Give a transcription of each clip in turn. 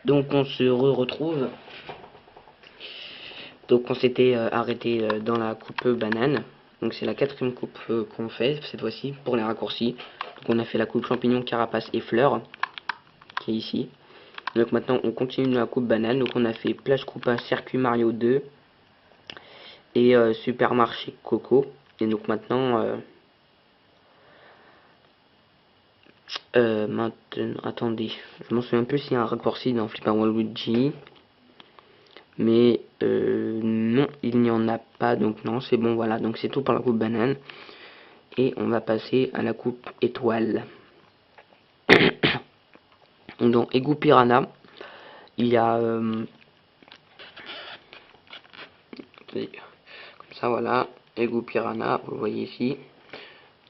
Donc on se retrouve. Donc on s'était arrêté dans la coupe banane. Donc c'est la quatrième coupe qu'on fait cette fois-ci pour les raccourcis. Donc on a fait la coupe champignon, carapace et fleurs qui est ici. Donc maintenant on continue la coupe banane. Donc on a fait plage Koopa, circuit Mario 2 et supermarché Coco. Et donc maintenant, attendez, je m'en souviens plus s'il y a un raccourci dans Flipper Waluigi. Mais non, il n'y en a pas, donc non, c'est bon, voilà. Donc c'est tout pour la coupe banane. Et on va passer à la coupe étoile. Donc dans Égout Piranha, il y a... comme ça, voilà. Égout Piranha, vous le voyez ici.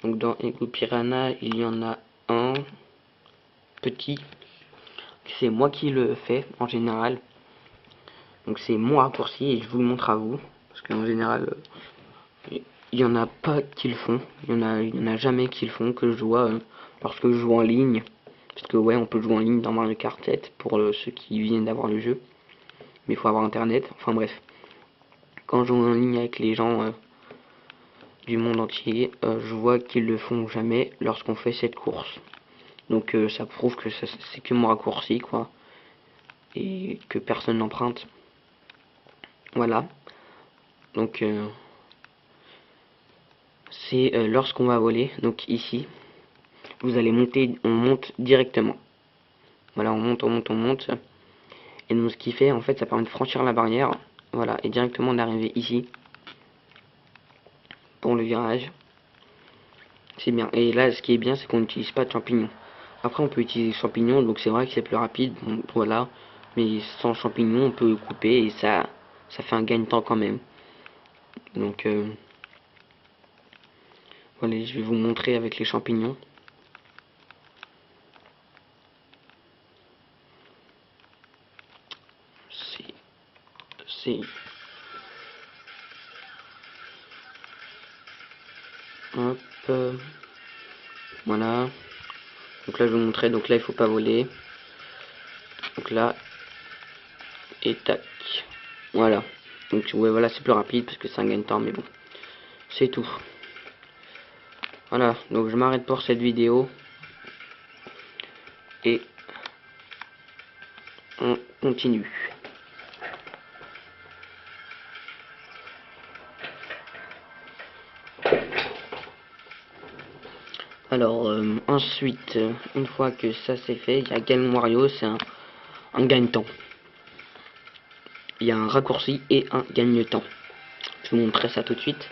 Donc dans Égout Piranha, il y en a un petit. C'est moi qui le fais, en général. Donc c'est mon raccourci et je vous le montre à vous. Parce qu'en général... il y en a pas qui le font, il y en a jamais qui le font que je vois lorsque je joue en ligne. Parce que ouais, on peut jouer en ligne dans Mario Kart 7 pour ceux qui viennent d'avoir le jeu. Mais il faut avoir internet, enfin bref. Quand je joue en ligne avec les gens du monde entier, je vois qu'ils le font jamais lorsqu'on fait cette course. Donc ça prouve que c'est que mon raccourci quoi. Et que personne n'emprunte. Voilà. Donc c'est lorsqu'on va voler, donc ici, vous allez monter, on monte directement. Voilà, on monte, on monte, on monte. Et donc ce qui fait, en fait, ça permet de franchir la barrière. Voilà, et directement d'arriver ici. Pour le virage. C'est bien. Et là, ce qui est bien, c'est qu'on n'utilise pas de champignons. Après, on peut utiliser des champignons, donc c'est vrai que c'est plus rapide. Bon, voilà. Mais sans champignons, on peut couper et ça fait un gain de temps quand même. Donc, voilà, je vais vous montrer avec les champignons. C'est hop, voilà. Donc là je vais vous montrer, donc là il faut pas voler. Donc là, et tac. Voilà. Donc ouais voilà c'est plus rapide parce que c'est un gain de temps mais bon. C'est tout. Voilà, donc je m'arrête pour cette vidéo. Et on continue. Alors ensuite, une fois que ça c'est fait, il y a Game Wario, c'est un gagne-temps. Il y a un raccourci et un gagne-temps. Je vous montrerai ça tout de suite.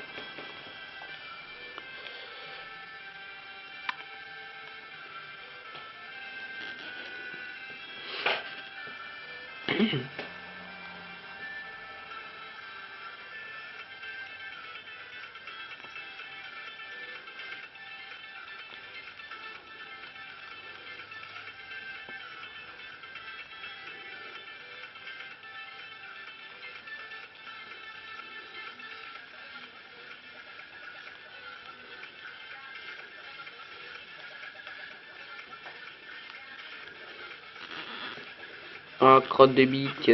Ah, crotte de bique.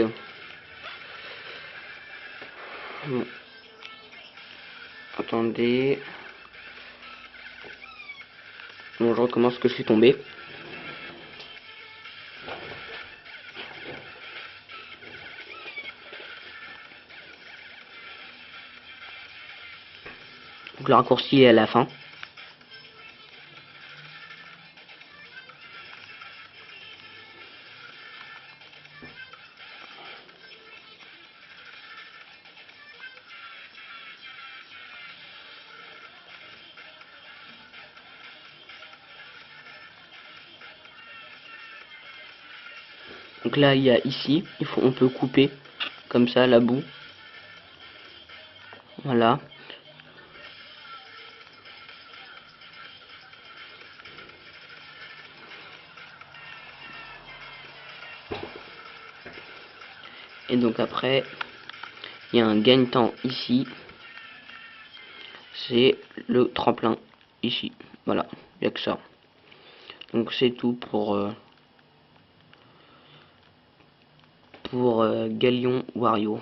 Bon. Attendez. Bon, je recommence que je suis tombé. Donc le raccourci est à la fin. Donc là, il y a ici, on peut couper comme ça la boue. Voilà. Et donc après, il y a un gagne-temps ici. C'est le tremplin ici. Voilà, il n'y a que ça. Donc c'est tout pour pour Galion Wario.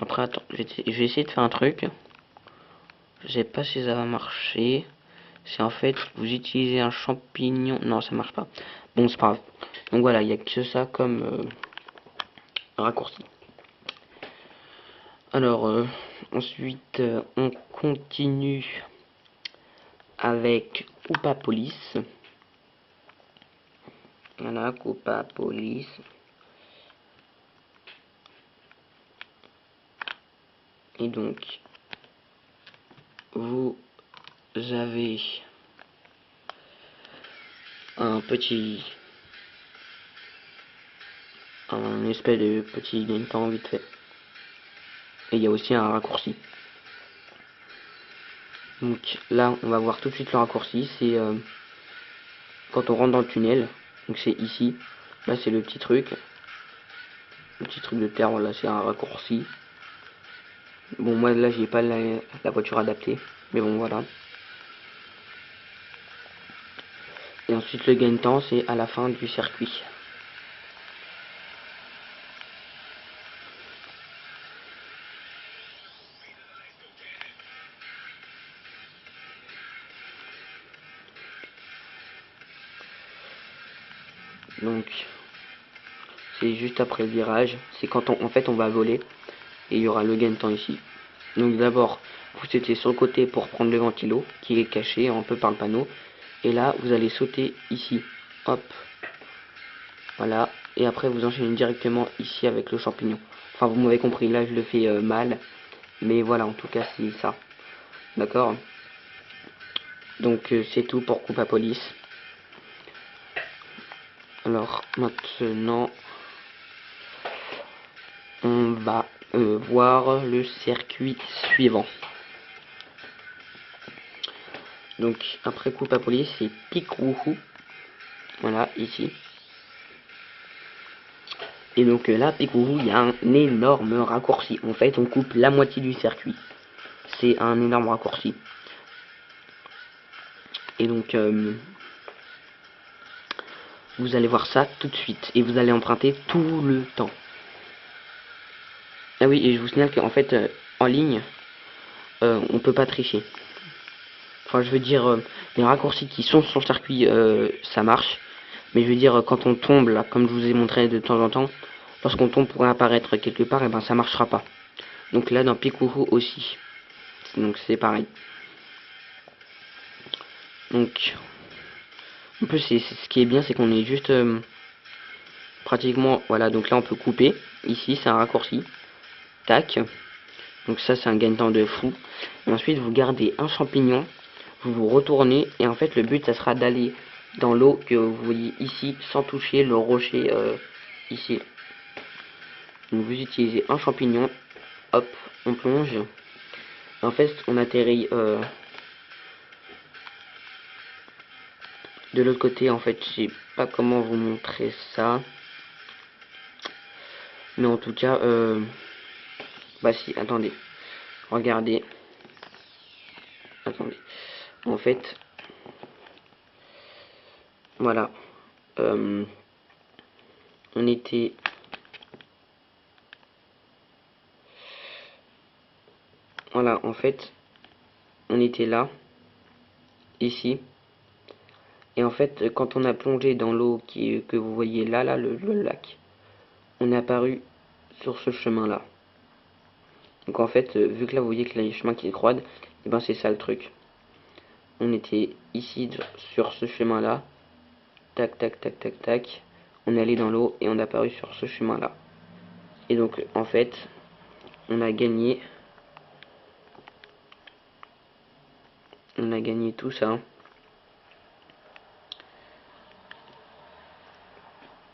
Après, attends, je vais essayer de faire un truc. Je sais pas si ça va marcher. C'est en fait, vous utilisez un champignon. Non, ça marche pas. Bon, c'est pas grave. Donc voilà, il n'y a que ça comme raccourci. Alors, ensuite, on continue avec Koopa Police. Voilà, Koopa Police. Et donc, vous avez un espèce de petit gain de temps vite fait. Et il y a aussi un raccourci. Donc là, on va voir tout de suite le raccourci. C'est quand on rentre dans le tunnel. Donc c'est ici. Là, c'est le petit truc. Le petit truc de terre, voilà, c'est un raccourci. Bon, moi là, j'ai pas la voiture adaptée. Mais bon, voilà. Et ensuite, le gain de temps, c'est à la fin du circuit. Donc, c'est juste après le virage. C'est quand en fait, on va voler. Et il y aura le gain de temps ici. Donc d'abord, vous sautez sur le côté pour prendre le ventilo, qui est caché un peu par le panneau. Et là, vous allez sauter ici. Hop. Voilà. Et après, vous enchaînez directement ici avec le champignon. Enfin, vous m'avez compris, là, je le fais mal. Mais voilà, en tout cas, c'est ça. D'accord. Donc, c'est tout pour Koopa Police. Alors, maintenant, on va voir le circuit suivant. Donc, après Koopa Police, c'est Pikrouhou. Voilà, ici. Et donc là, Pikrouhou, il y a un énorme raccourci. En fait, on coupe la moitié du circuit. C'est un énorme raccourci. Et donc, vous allez voir ça tout de suite. Et vous allez emprunter tout le temps. Ah oui, et je vous signale qu'en fait, en ligne, on peut pas tricher. Enfin, je veux dire, les raccourcis qui sont sur le circuit, ça marche. Mais je veux dire, quand on tombe, là, comme je vous ai montré de temps en temps, lorsqu'on tombe pour apparaître quelque part, et ben ça marchera pas. Donc là, dans Pikrouhou aussi. Donc c'est pareil. Donc, en plus, ce qui est bien, c'est qu'on est juste pratiquement, voilà, donc là on peut couper, ici c'est un raccourci, tac, donc ça c'est un gain de temps de fou, et ensuite vous gardez un champignon, vous vous retournez, et en fait le but ça sera d'aller dans l'eau que vous voyez ici, sans toucher le rocher ici. Donc vous utilisez un champignon, hop, on plonge, et en fait on atterrit de l'autre côté. En fait, je sais pas comment vous montrer ça, mais en tout cas, bah si, attendez, regardez, attendez, en fait, voilà, on était, voilà, en fait, on était là, ici, et en fait, quand on a plongé dans l'eau que vous voyez là, le lac, on est apparu sur ce chemin-là. Donc en fait, vu que là, vous voyez que là, il y a les chemins qui croisent, et ben c'est ça le truc. On était ici, sur ce chemin-là, tac, tac, tac, tac, tac, on est allé dans l'eau et on est apparu sur ce chemin-là. Et donc, en fait, on a gagné tout ça.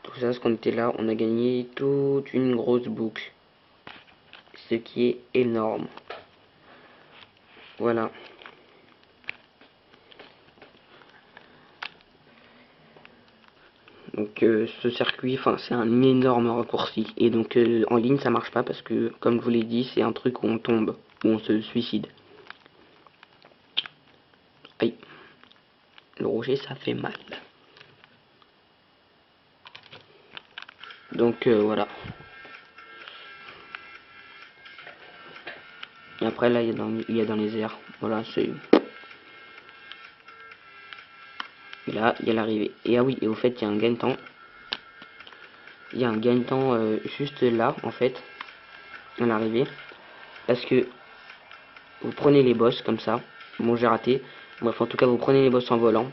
Tout ça, ce qu'on était là, on a gagné toute une grosse boucle. Ce qui est énorme. Voilà. Donc ce circuit, enfin c'est un énorme raccourci. Et donc en ligne ça marche pas parce que comme je vous l'ai dit, c'est un truc où on tombe, où on se suicide. Aïe. le rocher ça fait mal. Donc voilà. Et après là il y a dans les airs. Voilà, c'est. Et là il y a l'arrivée. Et ah oui, et au fait il y a un gain de temps. Il y a un gain de temps juste là en fait. À l'arrivée. Parce que vous prenez les boss comme ça. Bon j'ai raté. Bref en tout cas vous prenez les boss en volant.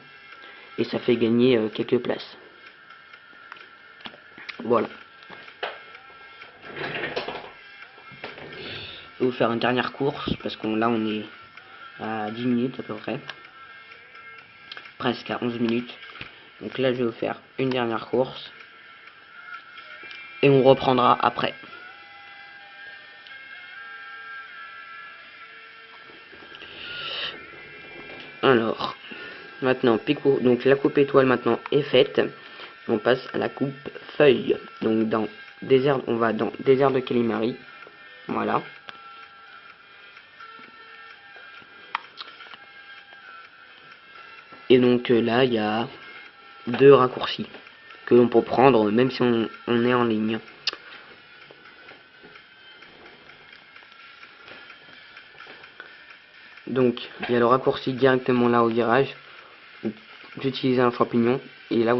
Et ça fait gagner quelques places. Voilà. Je vais vous faire une dernière course parce qu'on là on est à 10 minutes à peu près. Presque à 11 minutes. Donc là je vais vous faire une dernière course. Et on reprendra après. Alors, maintenant, donc la coupe étoile maintenant est faite. On passe à la coupe feuille. Donc dans désert, on va dans désert de Kalimari. Voilà. Et donc là, il y a 2 raccourcis que l'on peut prendre même si on est en ligne. Donc, il y a le raccourci directement là au virage. J'utilise un champignon et là